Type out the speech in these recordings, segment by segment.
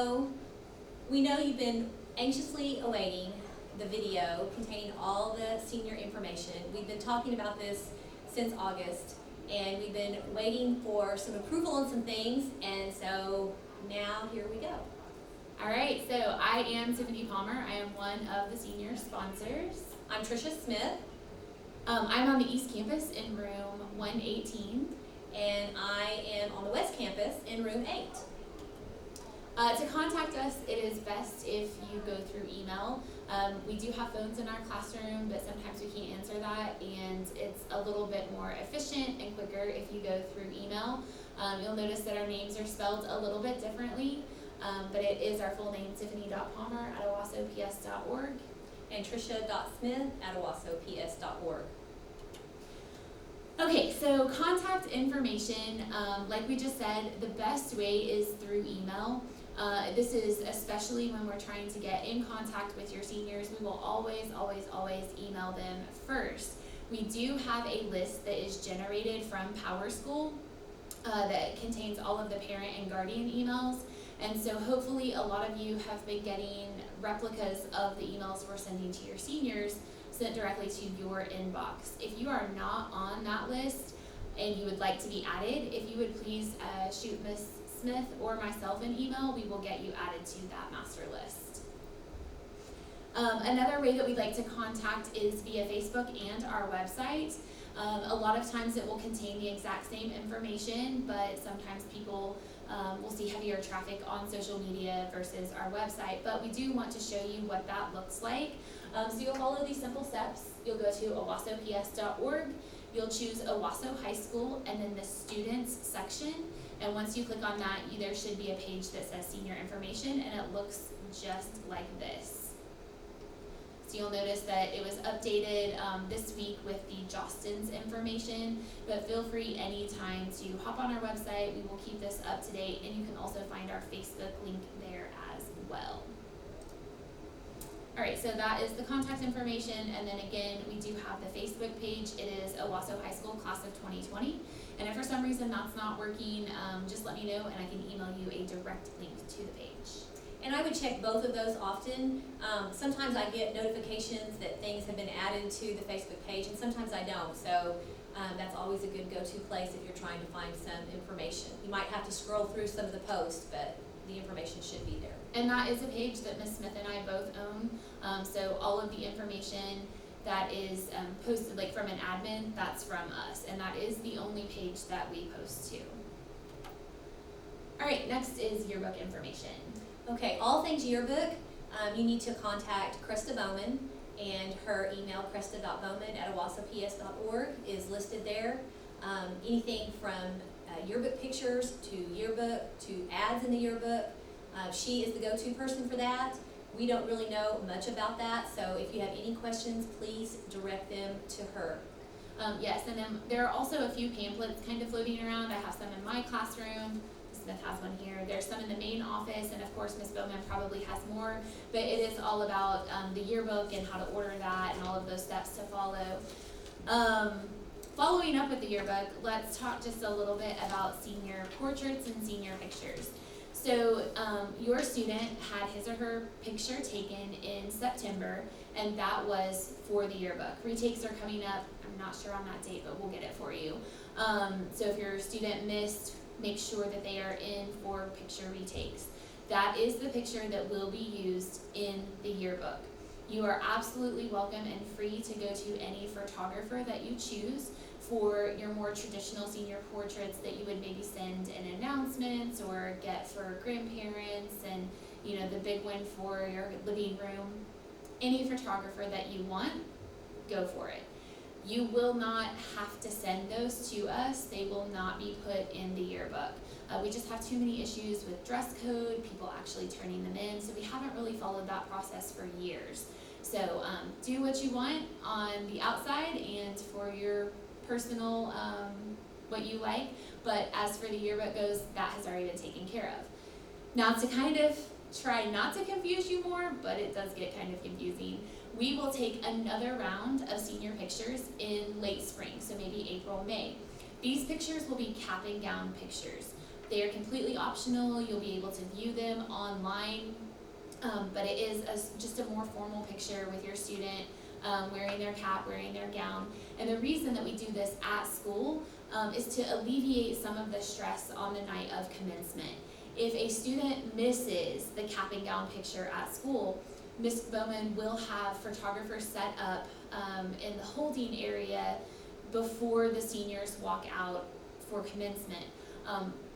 So we know you've been anxiously awaiting the video containing all the senior information. We've been talking about this since August, and we've been waiting for some approval on some things, and so now here we go. All right, so I am Tiffany Palmer. I am one of the senior sponsors. I'm Tricia Smith. I'm on the East Campus in room 118. And I am on the West Campus in room 8. To contact us, it is best if you go through email. We do have phones in our classroom, but sometimes we can't answer that, and it's a little bit more efficient and quicker if you go through email. You'll notice that our names are spelled a little bit differently, but it is our full name, tiffany.palmer@owassops.org. And tricia.smith@owassops.org. Okay, so contact information, like we just said, the best way is through email. This is especially when we're trying to get in contact with your seniors. We will always email them first. We do have a list that is generated from PowerSchool that contains all of the parent and guardian emails. And so hopefully a lot of you have been getting replicas of the emails we're sending to your seniors sent directly to your inbox. If you are not on that list and you would like to be added, if you would please shoot Ms. Smith or myself an email, we will get you added to that master list. Another way that we'd like to contact is via Facebook and our website. A lot of times it will contain the exact same information, but sometimes people will see heavier traffic on social media versus our website, but we do want to show you what that looks like. So you'll follow these simple steps. You'll go to owassops.org, you'll choose Owasso High School and then the students section, and once you click on that, there should be a page that says senior information, and it looks just like this. So you'll notice that it was updated this week with the Jostens information, but feel free anytime to hop on our website. We will keep this up to date, and you can also find our Facebook link there as well. All right, so that is the contact information, and then again, we do have the Facebook page. It is Owasso High School Class of 2020, and if for some reason that's not working, just let me know, and I can email you a direct link to the page. And I would check both of those often. Sometimes I get notifications that things have been added to the Facebook page, and sometimes I don't. So that's always a good go-to place if you're trying to find some information. You might have to scroll through some of the posts, but the information should be there. And that is a page that Ms. Smith and I both own. So all of the information that is posted, like from an admin, that's from us. And that is the only page that we post to. All right, next is yearbook information. Okay, all things yearbook, you need to contact Krista Bowman, and her email, krista.bowman@owassops.org, is listed there. Anything from yearbook pictures to yearbook to ads in the yearbook, she is the go-to person for that. We don't really know much about that, so if you have any questions, please direct them to her. Yes, and then there are also a few pamphlets kind of floating around. I have some in my classroom. Smith has one here. There's some in the main office, and of course Ms. Bowman probably has more, but it is all about the yearbook and how to order that and all of those steps to follow. Following up with the yearbook, let's talk just a little bit about senior portraits and senior pictures. So your student had his or her picture taken in September, and that was for the yearbook. Retakes are coming up. I'm not sure on that date, but we'll get it for you. So if your student missed, make sure that they are in for picture retakes. That is the picture that will be used in the yearbook. You are absolutely welcome and free to go to any photographer that you choose for your more traditional senior portraits that you would maybe send in announcements or get for grandparents, and the big one for your living room. Any photographer that you want, go for it. You will not have to send those to us. They will not be put in the yearbook. We just have too many issues with dress code, people actually turning them in, so we haven't really followed that process for years. So do what you want on the outside and for your personal, what you like, but as for the yearbook goes, that has already been taken care of. Now, to kind of try not to confuse you more, but it does get kind of confusing, we will take another round of senior pictures in late spring, so maybe April, May. These pictures will be cap and gown pictures. They are completely optional. You'll be able to view them online, but it is just a more formal picture with your student wearing their cap, wearing their gown. And the reason that we do this at school is to alleviate some of the stress on the night of commencement. If a student misses the cap and gown picture at school, Ms. Bowman will have photographers set up in the holding area before the seniors walk out for commencement.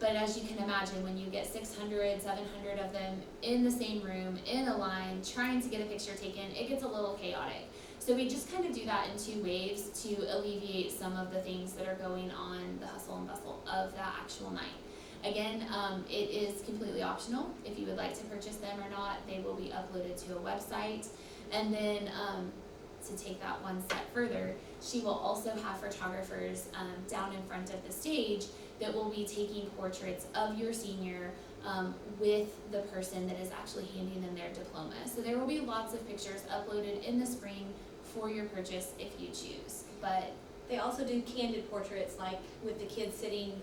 But as you can imagine, when you get 600, 700 of them in the same room, in a line, trying to get a picture taken, it gets a little chaotic. So we just kind of do that in 2 waves to alleviate some of the things that are going on, the hustle and bustle of that actual night. Again, it is completely optional. If you would like to purchase them or not, they will be uploaded to a website. And then to take that one step further, she will also have photographers down in front of the stage that will be taking portraits of your senior with the person that is actually handing them their diploma. So there will be lots of pictures uploaded in the spring for your purchase if you choose. But They also do candid portraits, like with the kids sitting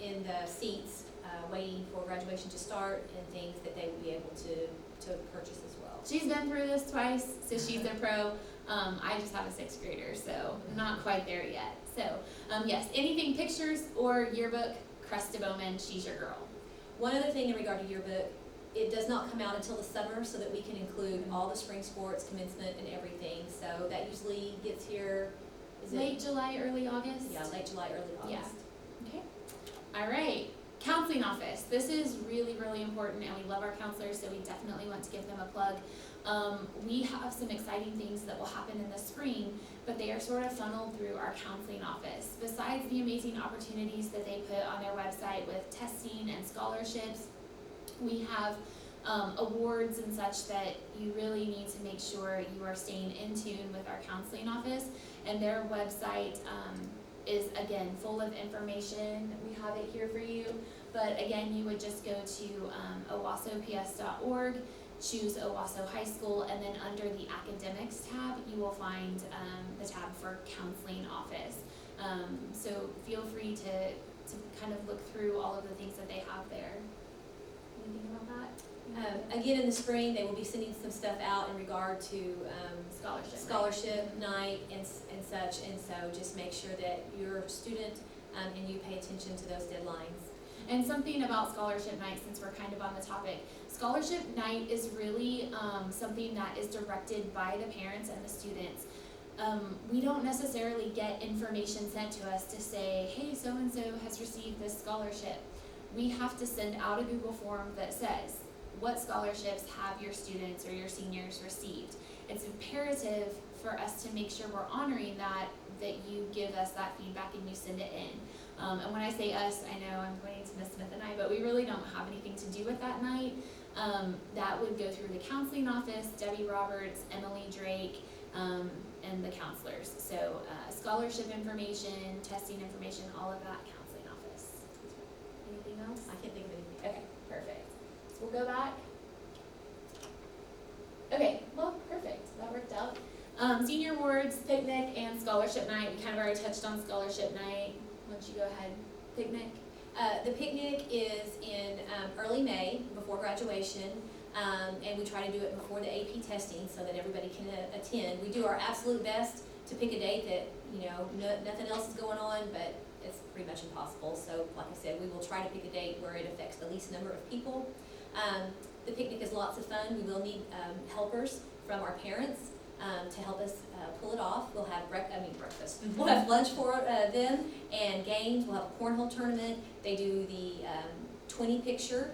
in the seats, waiting for graduation to start, and things that they will be able to purchase as well. she's been through this twice, so she's a pro. I just have a 6th grader, so not quite there yet. So yes, anything pictures or yearbook, Cresta Bowman, she's your girl. One other thing in regard to yearbook, it does not come out until the summer, so that we can include all the spring sports, commencement, and everything. So that usually gets here, is it? Late July, early August? Yeah, late July, early August. Yeah. Okay. All right. Counseling office. This is really, really important, and we love our counselors, so we definitely want to give them a plug. We have some exciting things that will happen in the spring, but they are sort of funneled through our counseling office. Besides the amazing opportunities that they put on their website with testing and scholarships, we have awards and such that you really need to make sure you are staying in tune with our counseling office. And their website is, again, full of information. We have it here for you. But again, you would just go to owassops.org, choose Owasso High School, and then under the academics tab, you will find the tab for counseling office. So feel free to kind of look through all of the things that they have there. Anything about that? Again, in the spring, they will be sending some stuff out in regard to scholarship night and such, and so just make sure that your student and you pay attention to those deadlines. And something about scholarship night, since we're kind of on the topic, scholarship night is really something that is directed by the parents and the students. We don't necessarily get information sent to us to say, hey, so-and-so has received this scholarship. We have to send out a Google form that says, what scholarships have your students or your seniors received? It's imperative for us to make sure we're honoring that you give us that feedback and you send it in. And when I say us, I know I'm pointing to Ms. Smith and I, but we really don't have anything to do with that night. That would go through the counseling office, Debbie Roberts, Emily Drake, and the counselors. So scholarship information, testing information, all of that, counseling office. Anything else? I can't think of anything. Okay, perfect. So we'll go back. Okay, well, perfect. That worked out. Senior awards, picnic, and scholarship night. We kind of already touched on scholarship night. Why don't you go ahead? Picnic. The picnic is in early May, before graduation, and we try to do it before the AP testing so that everybody can attend. We do our absolute best to pick a date that, nothing else is going on, but it's pretty much impossible. So, like I said, we will try to pick a date where it affects the least number of people. The picnic is lots of fun. We will need helpers from our parents to help us pull it off. We'll have breakfast. We'll have lunch for them and games. We'll have a cornhole tournament. They do the 20 picture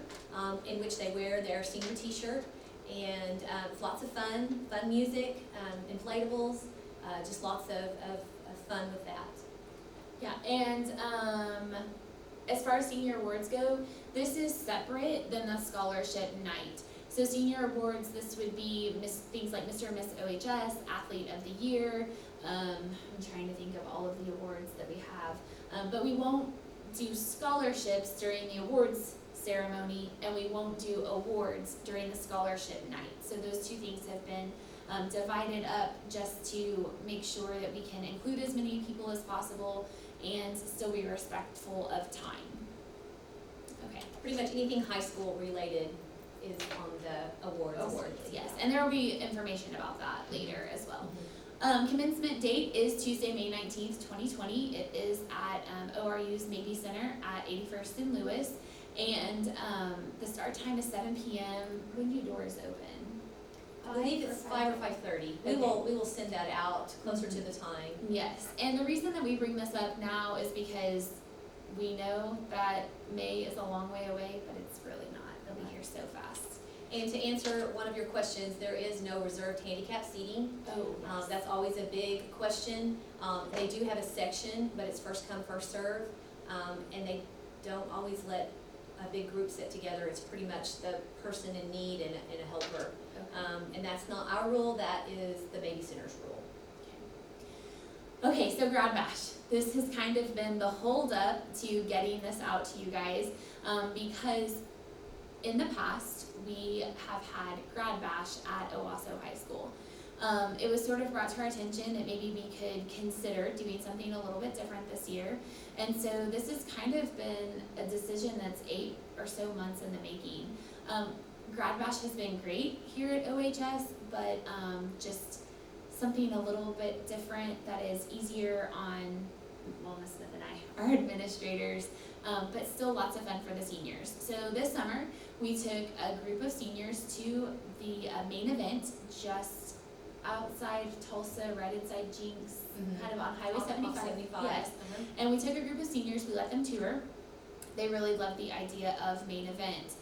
in which they wear their senior t-shirt, and lots of fun music, inflatables, just lots of fun with that. Yeah, and as far as senior awards go, this is separate than the scholarship night. So senior awards, this would be things like Mr. and Miss OHS, Athlete of the Year. I'm trying to think of all of the awards that we have. But we won't do scholarships during the awards ceremony, and we won't do awards during the scholarship night. So those two things have been divided up just to make sure that we can include as many people as possible and still be respectful of time. Okay. Pretty much anything high school related is on the awards. Yes, and there will be information about that later as well. Commencement date is Tuesday, May 19th, 2020. It is at ORU's Navy Center at 81st and Lewis. And the start time is 7 p.m. When do doors open? I believe it's 5 or 5:30. We will send that out closer to the time. Yes, and the reason that we bring this up now is because we know that May is a long way away, but it's really not. It'll be here so fast. And to answer one of your questions, there is no reserved handicap seating. Oh, yes. That's always a big question. They do have a section, but it's first come, first serve. And they don't always let a big group sit together. It's pretty much the person in need and a helper. Okay. And that's not our rule, that is the babysitter's rule. Okay, so Grad Bash. This has kind of been the hold up to getting this out to you guys, because in the past, we have had Grad Bash at Owasso High School. It was sort of brought to our attention that maybe we could consider doing something a little bit different this year. And so this has kind of been a decision that's 8 or so months in the making. Grad Bash has been great here at OHS, but just something a little bit different that is easier on, well, Ms. Smith and I, our administrators, but still lots of fun for the seniors. So this summer, we took a group of seniors to the main event just outside Tulsa, right inside Jinx, kind of on Highway 75. Yes. And we took a group of seniors, we let them tour. They really loved the idea of main event.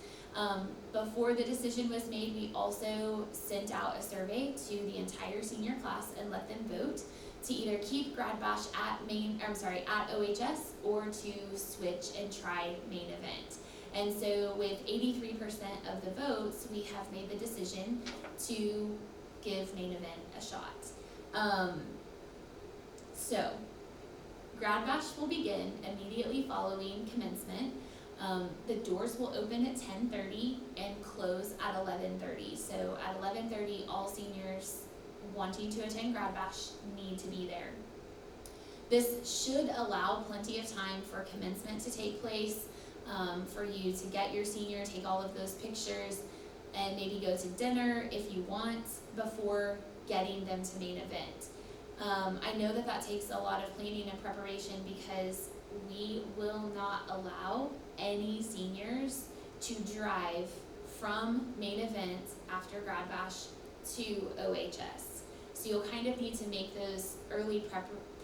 Before the decision was made, we also sent out a survey to the entire senior class and let them vote to either keep Grad Bash at OHS or to switch and try main event. And so with 83% of the votes, we have made the decision to give main event a shot. So Grad Bash will begin immediately following commencement. The doors will open at 10:30 and close at 11:30. So at 11:30, all seniors wanting to attend Grad Bash need to be there. This should allow plenty of time for commencement to take place, for you to get your senior, take all of those pictures, and maybe go to dinner if you want before getting them to main event. I know that takes a lot of planning and preparation because we will not allow any seniors to drive from main event after Grad Bash to OHS. So you'll kind of need to make those early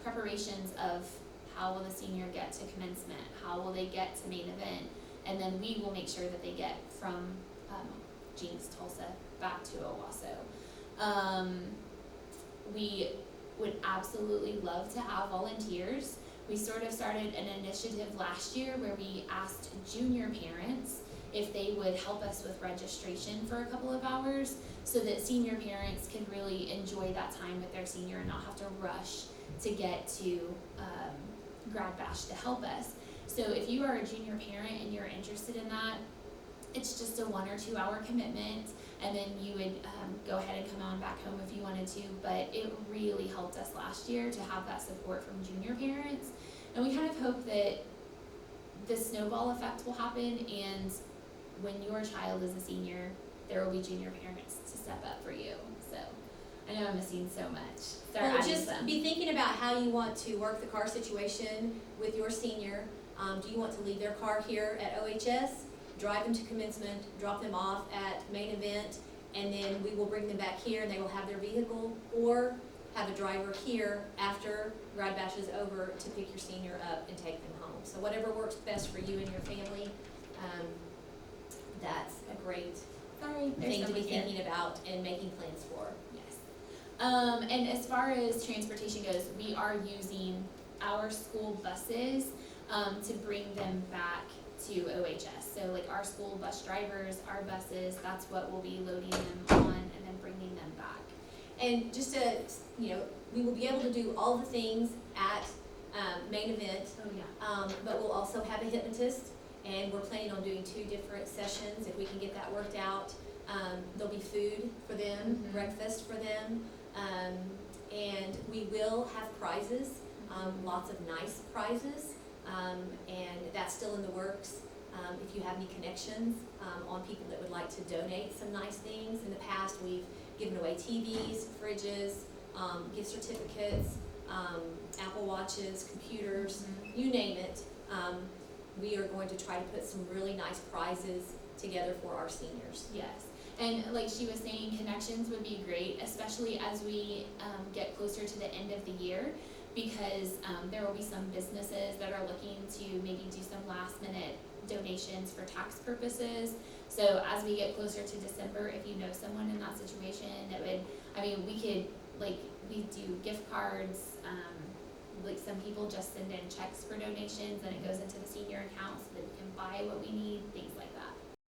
preparations of how will the senior get to commencement, how will they get to main event, and then we will make sure that they get from Jinx, Tulsa, back to Owasso. We would absolutely love to have volunteers. We sort of started an initiative last year where we asked junior parents if they would help us with registration for a couple of hours so that senior parents could really enjoy that time with their senior and not have to rush to get to Grad Bash to help us. So if you are a junior parent and you're interested in that, it's just a 1 or 2 hour commitment, and then you would go ahead and come on back home if you wanted to, but it really helped us last year to have that support from junior parents, and we kind of hope that the snowball effect will happen, and when your child is a senior, there will be junior parents to step up for you. So I know I'm missing so much. Well, just be thinking about how you want to work the car situation with your senior. Do you want to leave their car here at OHS, drive them to commencement, drop them off at main event, and then we will bring them back here and they will have their vehicle, or have a driver here after Grad Bash is over to pick your senior up and take them home. So whatever works best for you and your family, that's a great thing to be thinking about and making plans for. Yes. And as far as transportation goes, we are using our school buses to bring them back to OHS. So like our school bus drivers, our buses, that's what we'll be loading them on and then bringing them back. And just to, we will be able to do all the things at main event. Oh yeah. But we'll also have a hypnotist, and we're planning on doing 2 different sessions if we can get that worked out. There'll be food for them, breakfast for them, and we will have prizes, lots of nice prizes, and that's still in the works. If you have any connections on people that would like to donate some nice things. In the past, we've given away TVs, fridges, gift certificates, Apple Watches, computers, you name it. We are going to try to put some really nice prizes together for our seniors. Yes, and like she was saying, connections would be great, especially as we get closer to the end of the year, because there will be some businesses that are looking to maybe do some last minute donations for tax purposes. So as we get closer to December, if you know someone in that situation, that would, I mean, we could, like, we do gift cards, like some people just send in checks for donations and it goes into the senior account so that we can buy what we need, things like that.